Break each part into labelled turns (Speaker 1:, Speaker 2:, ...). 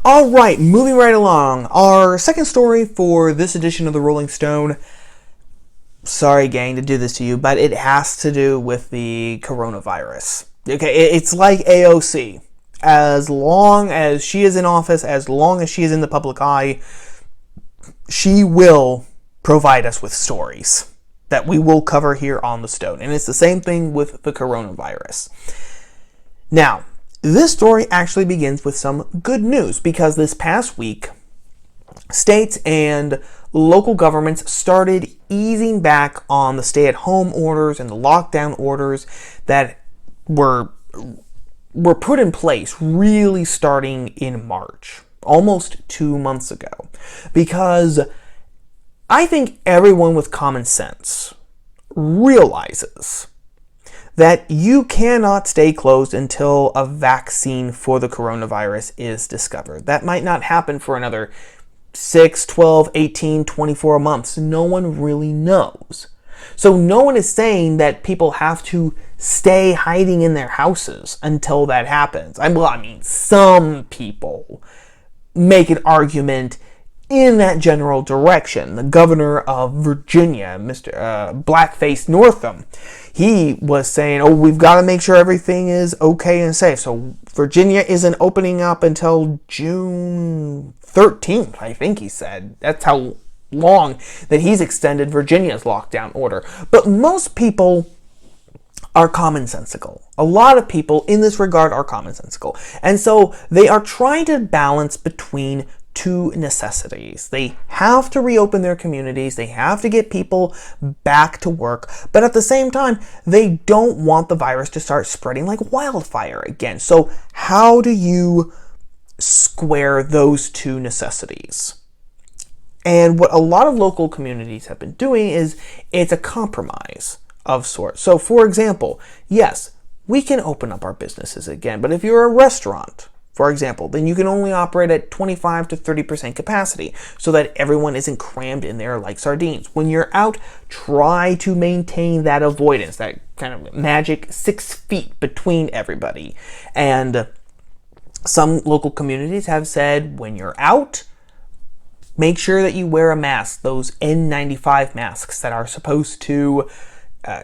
Speaker 1: All right, moving right along. Our second story for this edition of the Rolling Stone. Sorry, gang, to do this to you, but it has to do with the coronavirus. Okay, it's like AOC. As long as she is in office, as long as she is in the public eye, she will provide us with stories that we will cover here on the Stone. And it's the same thing with the coronavirus. Now, this story actually begins with some good news because this past week, states and local governments started easing back on the stay-at-home orders and the lockdown orders that were put in place really starting in March, almost 2 months ago. Because I think everyone with common sense realizes that you cannot stay closed until a vaccine for the coronavirus is discovered. That might not happen for another 6, 12, 18, 24 months. No one really knows. So no one is saying that people have to stay hiding in their houses until that happens. I mean, some people make an argument in that general direction. The governor of Virginia, Mr. Blackface Northam, he was saying, we've got to make sure everything is okay and safe. So Virginia isn't opening up until June 13th, I think he said. That's how long that he's extended Virginia's lockdown order. But most people are commonsensical. A lot of people in this regard are commonsensical. And so they are trying to balance between two necessities. They have to reopen their communities. They have to get people back to work. But at the same time, they don't want the virus to start spreading like wildfire again. So how do you square those two necessities? And what a lot of local communities have been doing is it's a compromise of sorts. So for example, yes, we can open up our businesses again, but if you're a restaurant, for example, then you can only operate at 25 to 30% capacity so that everyone isn't crammed in there like sardines. When you're out, try to maintain that avoidance, that kind of magic 6 feet between everybody. And some local communities have said when you're out, make sure that you wear a mask, those N95 masks that are supposed to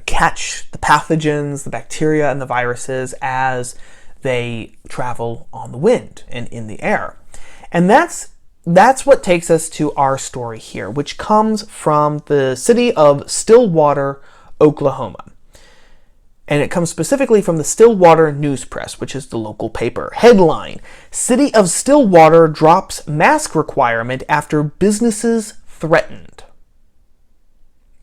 Speaker 1: catch the pathogens, the bacteria, and the viruses as they travel on the wind and in the air. And that's what takes us to our story here, which comes from the city of Stillwater, Oklahoma. And it comes specifically from the Stillwater News Press, which is the local paper. Headline: City of Stillwater drops mask requirement after businesses threatened.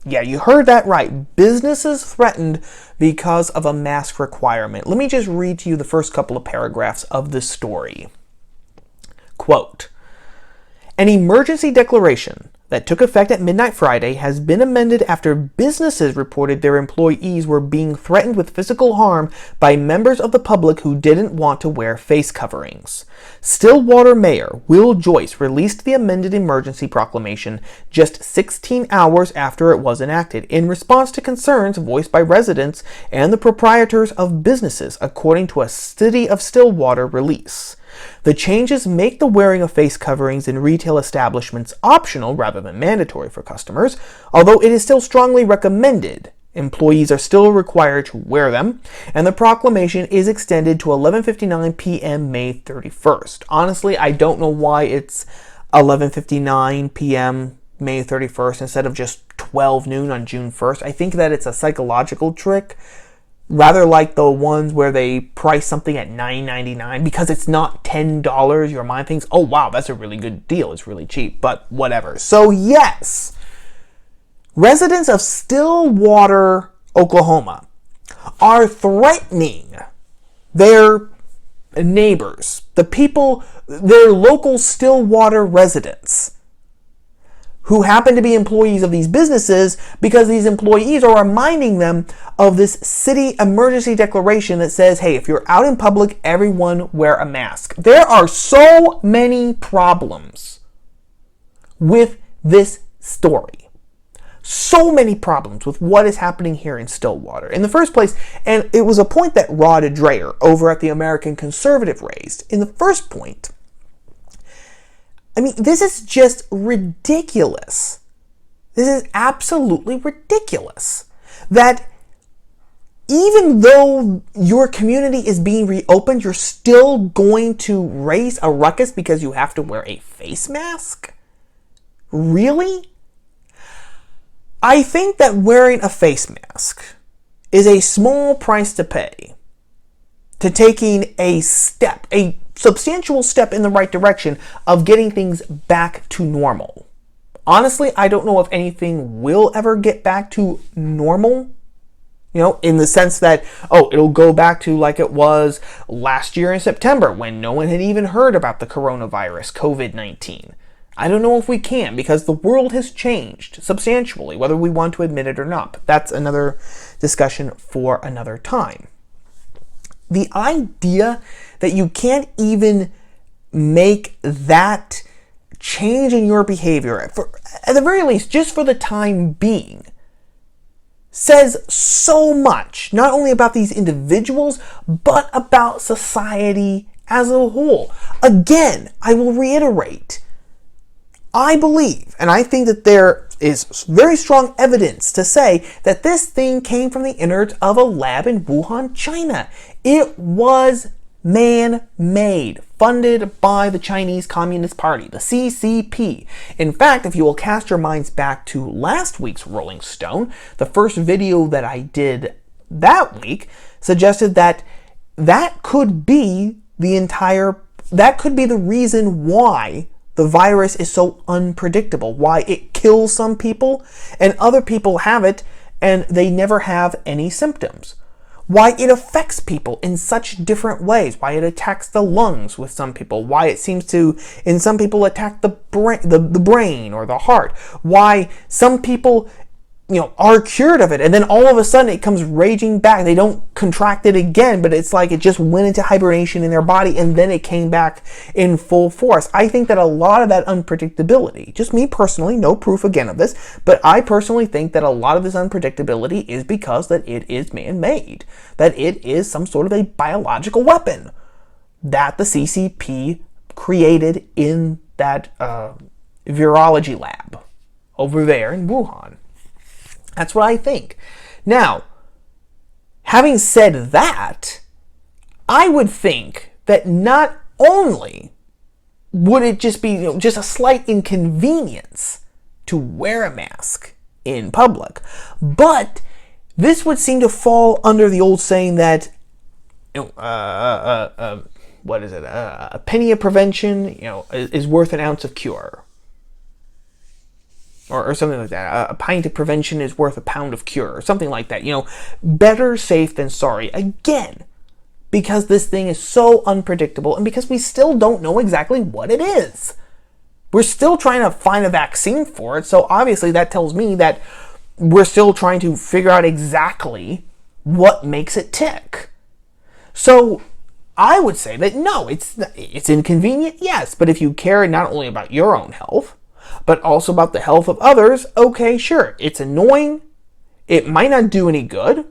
Speaker 1: Yeah, you heard that right. Businesses threatened because of a mask requirement. Let me just read to you the first couple of paragraphs of this story. Quote, an emergency declaration that took effect at midnight Friday has been amended after businesses reported their employees were being threatened with physical harm by members of the public who didn't want to wear face coverings. Stillwater Mayor Will Joyce released the amended emergency proclamation just 16 hours after it was enacted in response to concerns voiced by residents and the proprietors of businesses, according to a City of Stillwater release. The changes make the wearing of face coverings in retail establishments optional rather than mandatory for customers, although it is still strongly recommended. Employees are still required to wear them, and the proclamation is extended to 11:59 p.m. May 31st. Honestly, I don't know why it's 11:59 p.m. May 31st instead of just 12 noon on June 1st. I think that it's a psychological trick, rather like the ones where they price something at $9.99 because it's not $10. Your mind thinks, oh wow, that's a really good deal. It's really cheap, but whatever. So yes, residents of Stillwater, Oklahoma are threatening their neighbors, the people, their local Stillwater residents, who happen to be employees of these businesses, because these employees are reminding them of this city emergency declaration that says, hey, if you're out in public, everyone wear a mask. There are so many problems with this story. So many problems with what is happening here in Stillwater. In the first place, and it was a point that Rod Dreher over at the American Conservative raised, in the first point, I mean, this is just ridiculous. This is absolutely ridiculous. That even though your community is being reopened, you're still going to raise a ruckus because you have to wear a face mask? Really? I think that wearing a face mask is a small price to pay to taking a substantial step in the right direction of getting things back to normal. Honestly, I don't know if anything will ever get back to normal, in the sense that, it'll go back to like it was last year in September when no one had even heard about the coronavirus, COVID-19. I don't know if we can, because the world has changed substantially, whether we want to admit it or not. But that's another discussion for another time. The idea that you can't even make that change in your behavior, at the very least, just for the time being, says so much, not only about these individuals, but about society as a whole. Again, I will reiterate, I believe, and I think that there is very strong evidence to say that this thing came from the innards of a lab in Wuhan, China. It was man-made, funded by the Chinese Communist Party, the CCP. In fact, if you will cast your minds back to last week's Rolling Stone, the first video that I did that week suggested that could be the reason why the virus is so unpredictable, why it kills some people and other people have it and they never have any symptoms. Why it affects people in such different ways, why it attacks the lungs with some people, why it seems to, in some people, attack the brain or the heart, why some people, are cured of it, and then all of a sudden it comes raging back. They don't contract it again, but it's like it just went into hibernation in their body, and then it came back in full force. I think that a lot of that unpredictability, just me personally, no proof again of this, but I personally think that a lot of this unpredictability is because that it is man-made, that it is some sort of a biological weapon that the CCP created in that virology lab over there in Wuhan. That's what I think. Now, having said that, I would think that not only would it just be just a slight inconvenience to wear a mask in public, but this would seem to fall under the old saying that a penny of prevention is worth an ounce of cure. Or something like that. A pint of prevention is worth a pound of cure, or something like that. Better safe than sorry. Again, because this thing is so unpredictable and because we still don't know exactly what it is. We're still trying to find a vaccine for it, so obviously that tells me that we're still trying to figure out exactly what makes it tick. So I would say that no, it's inconvenient, yes, but if you care not only about your own health, but also about the health of others, okay, sure, it's annoying, it might not do any good,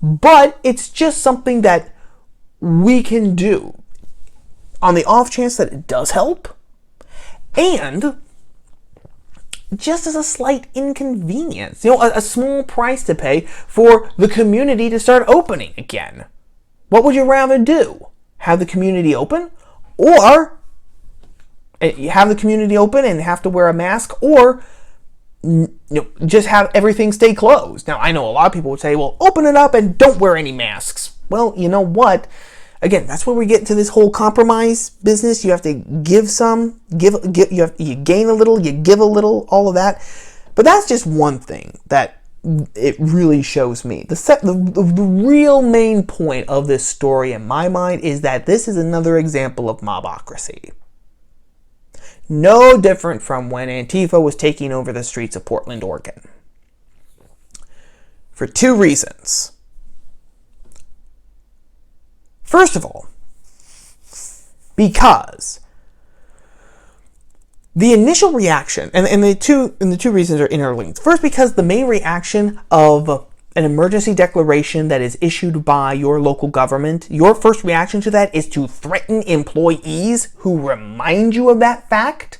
Speaker 1: but it's just something that we can do on the off chance that it does help, and just as a slight inconvenience, a small price to pay for the community to start opening again. What would you rather do? Have the community open, or have the community open and have to wear a mask, or just have everything stay closed? Now, I know a lot of people would say, well, open it up and don't wear any masks. Well, you know what? Again, that's where we get into this whole compromise business. You have to give some, you gain a little, you give a little, all of that. But that's just one thing that it really shows me. The real main point of this story in my mind is that this is another example of mobocracy. No different from when Antifa was taking over the streets of Portland, Oregon. For two reasons. First of all, because the initial reaction, and the two reasons are interlinked. First, because the main reaction of an emergency declaration that is issued by your local government, your first reaction to that is to threaten employees who remind you of that fact.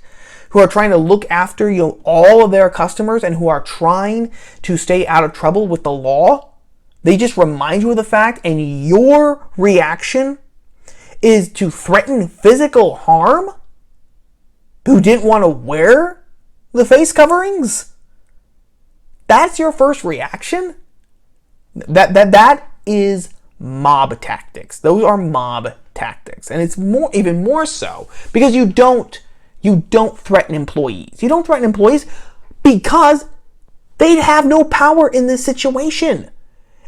Speaker 1: who are trying to look after, all of their customers and who are trying to stay out of trouble with the law. They just remind you of the fact, and your reaction is to threaten physical harm? Who didn't want to wear the face coverings? That's your first reaction? That is mob tactics. Those are mob tactics. And it's even more so because you don't threaten employees. You don't threaten employees because they have no power in this situation.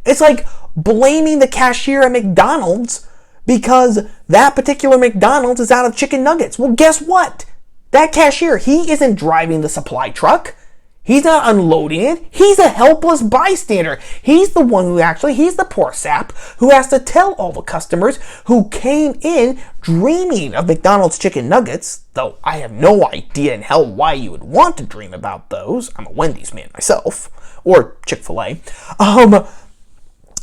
Speaker 1: It's like blaming the cashier at McDonald's because that particular McDonald's is out of chicken nuggets. Well, guess what? That cashier, he isn't driving the supply truck. He's not unloading it. He's a helpless bystander. He's the one he's the poor sap who has to tell all the customers who came in dreaming of McDonald's chicken nuggets, though I have no idea in hell why you would want to dream about those. I'm a Wendy's man myself, or Chick-fil-A.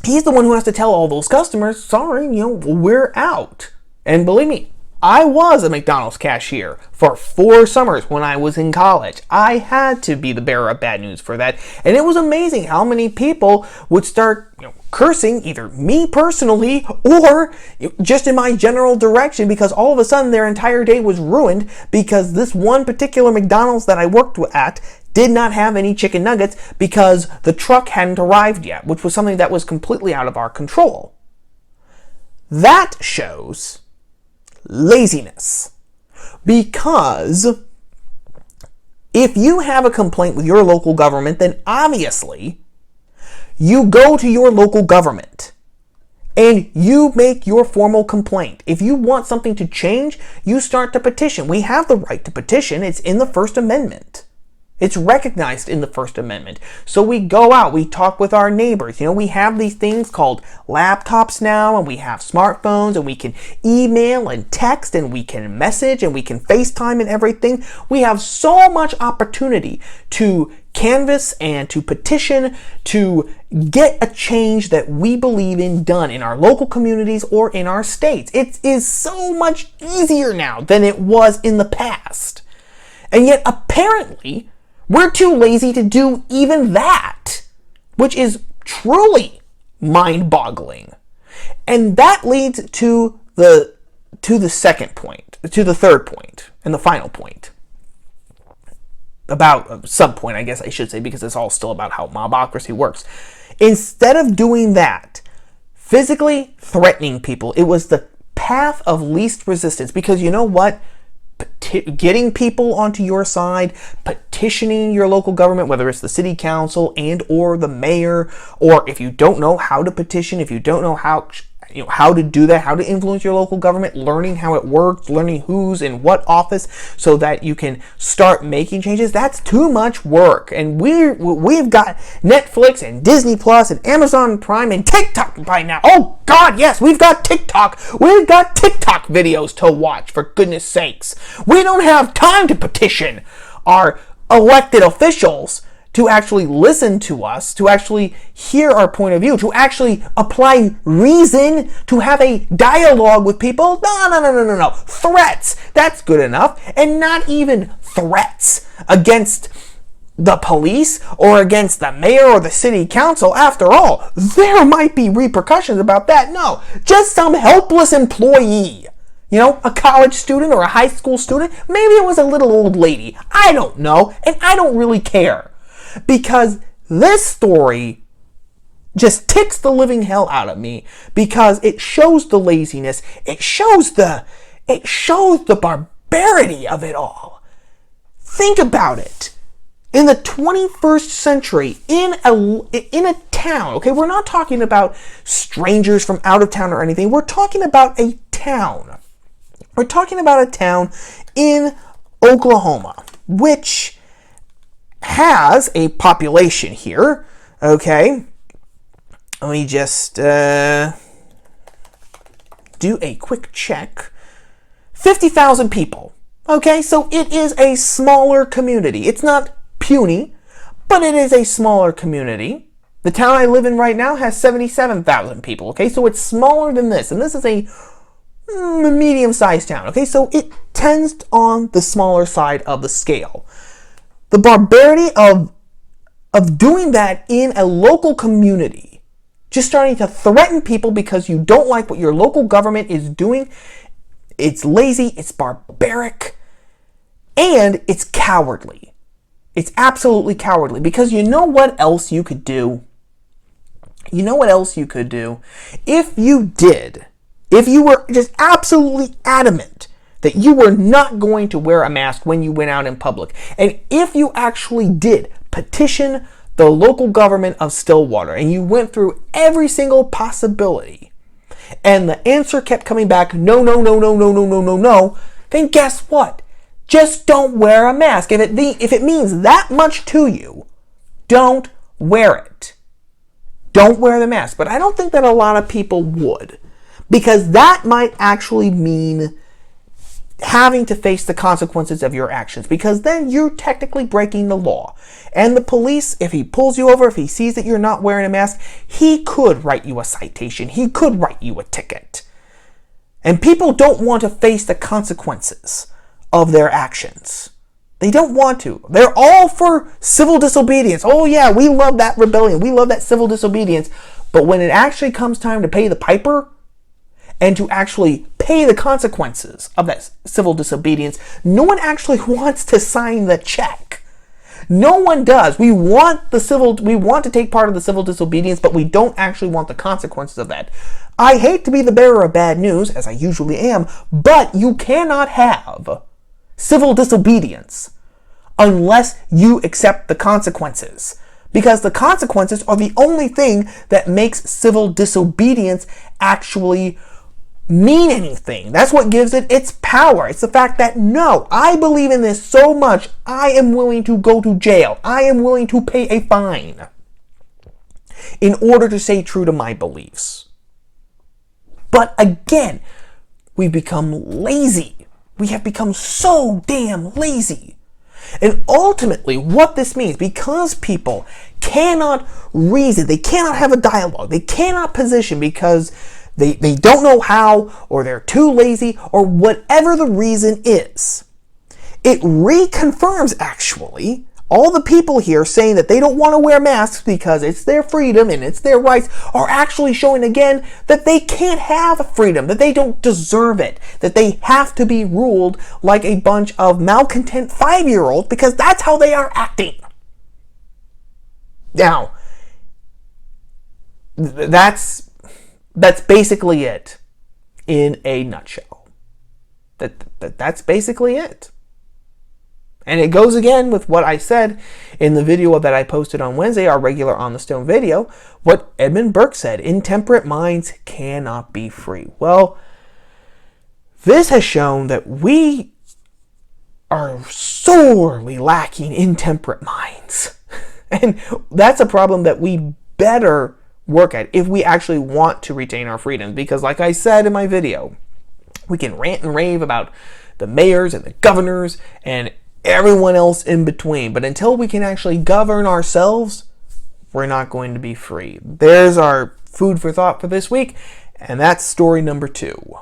Speaker 1: He's the one who has to tell all those customers, sorry, we're out. And believe me, I was a McDonald's cashier for 4 summers when I was in college. I had to be the bearer of bad news for that. And it was amazing how many people would start cursing either me personally or just in my general direction because all of a sudden their entire day was ruined because this one particular McDonald's that I worked at did not have any chicken nuggets because the truck hadn't arrived yet, which was something that was completely out of our control. That shows laziness. Because if you have a complaint with your local government, then obviously you go to your local government and you make your formal complaint. If you want something to change, you start to petition. We have the right to petition. It's in the First Amendment. It's recognized in the First Amendment. So we go out, we talk with our neighbors. We have these things called laptops now, and we have smartphones, and we can email and text, and we can message, and we can FaceTime and everything. We have so much opportunity to canvass and to petition to get a change that we believe in done in our local communities or in our states. It is so much easier now than it was in the past. And yet, apparently, we're too lazy to do even that, which is truly mind-boggling. And that leads to the second point, to the third point, and the final point. About sub-point, I guess I should say, because it's all still about how Mobocracy works. Instead of doing that, physically threatening people, it was the path of least resistance. Because you know what? Getting people onto your side, petitioning your local government, whether it's the city council and or the mayor, or if you don't know how to petition, if you don't know how to do that, how to influence your local government, learning how it works, learning who's in what office so that you can start making changes, that's too much work. And we've got Netflix and Disney Plus and Amazon Prime and TikTok by now. Oh God, yes, we've got TikTok. We've got TikTok videos to watch, for goodness sakes. We don't have time to petition our elected officials to actually listen to us, to actually hear our point of view, to actually apply reason, to have a dialogue with people. No. Threats, that's good enough. And not even threats against the police or against the mayor or the city council. After all, there might be repercussions about that. No, just some helpless employee. A college student or a high school student. Maybe it was a little old lady. I don't know, and I don't really care. Because this story just ticks the living hell out of me because it shows the laziness, it shows the barbarity of it all. Think about it. In the 21st century, in a town, okay, we're not talking about strangers from out of town or anything. We're talking about a town. We're talking about a town in Oklahoma, which has a population here, okay? Let me just do a quick check. 50,000 people, okay? So it is a smaller community. It's not puny, but it is a smaller community. The town I live in right now has 77,000 people, okay? So it's smaller than this, and this is a medium-sized town. Okay, so it tends on the smaller side of the scale. The barbarity of doing that in a local community, just starting to threaten people because you don't like what your local government is doing, it's lazy, it's barbaric, and it's cowardly. It's absolutely cowardly, because you know what else you could do? You know what else you could do? If you were just absolutely adamant that you were not going to wear a mask when you went out in public, and if you actually did petition the local government of Stillwater, and you went through every single possibility, and the answer kept coming back, no, no, no, no, no, no, no, no, no, then guess what? Just don't wear a mask. If it means that much to you, don't wear it. Don't wear the mask. But I don't think that a lot of people would, because that might actually mean having to face the consequences of your actions, because then you're technically breaking the law. And the police, if he pulls you over, if he sees that you're not wearing a mask, he could write you a citation. He could write you a ticket. And people don't want to face the consequences of their actions. They don't want to. They're all for civil disobedience. Oh yeah, we love that rebellion. We love that civil disobedience. But when it actually comes time to pay the piper, and to actually pay the consequences of that civil disobedience, no one actually wants to sign the check. No one does. We want to take part of the civil disobedience, but we don't actually want the consequences of that. I hate to be the bearer of bad news, as I usually am, but you cannot have civil disobedience unless you accept the consequences. Because the consequences are the only thing that makes civil disobedience actually mean anything. That's what gives it its power. It's the fact that, no, I believe in this so much, I am willing to go to jail. I am willing to pay a fine in order to stay true to my beliefs. But again, we've become lazy. We have become so damn lazy. And ultimately, what this means, because people cannot reason, they cannot have a dialogue, they cannot position because they don't know how, or they're too lazy, or whatever the reason is, it reconfirms, actually, all the people here saying that they don't want to wear masks because it's their freedom and it's their rights, are actually showing again that they can't have freedom, that they don't deserve it, that they have to be ruled like a bunch of malcontent 5-year-olds because that's how they are acting. Now, that's basically it in a nutshell. That's basically it. And it goes again with what I said in the video that I posted on Wednesday, our regular On the Stone video, what Edmund Burke said, intemperate minds cannot be free. Well, this has shown that we are sorely lacking intemperate minds. And that's a problem that we better work at if we actually want to retain our freedom. Because like I said in my video, we can rant and rave about the mayors and the governors and everyone else in between, but until we can actually govern ourselves, we're not going to be free. There's our food for thought for this week, and that's story number 2.